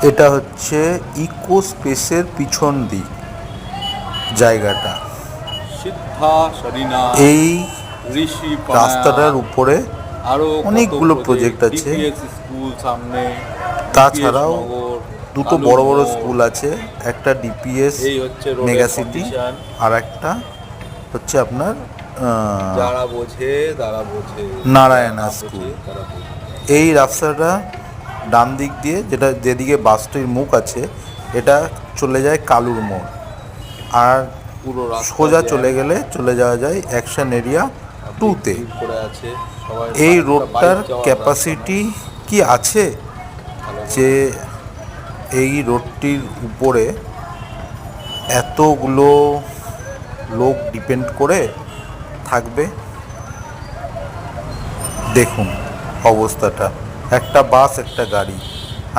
এটা হচ্ছে ইকো স্পেসের পিছন দিক জায়গাটা। সিদ্ধা সরিনা এই ঋষি রাস্তাটার উপরে আরো অনেকগুলো প্রজেক্ট আছে। ডিপিএস স্কুল সামনে, ডিপিএস তাছাড়াও নগর, দুটো কালুর বড় বড় মোড়। স্কুল আছে, একটা ডিপিএস এই হচ্ছে রোডের মেগা সিটি, কন্ডিশন। আর একটা হচ্ছে আপনার যারা বোঝে তারা বোঝে, যারা নারায়ণা না স্কুল। বোঝে তারা বোঝে। এই রাস্তাটা ডান দিক দিয়ে, যেটা যেদিকে বাসটির মুখ আছে, এটা চলে যায় কালুর মোড়, আর পুরো রাস্তা সোজা জ্যাম, চলে গেলে চলে যাওয়া যায় অ্যাকশন এরিয়া ভিড় 2-তে। করে আছে সবাই। এই একটা রোডটার বাইক যাওয়ার ক্যাপাসিটি কি আছে ভালো যে এই রোডটির উপরে এতগুলো লোক ডিপেন্ড করে থাকবে? দেখুন অবস্থাটা, একটা বাস একটা গাড়ি।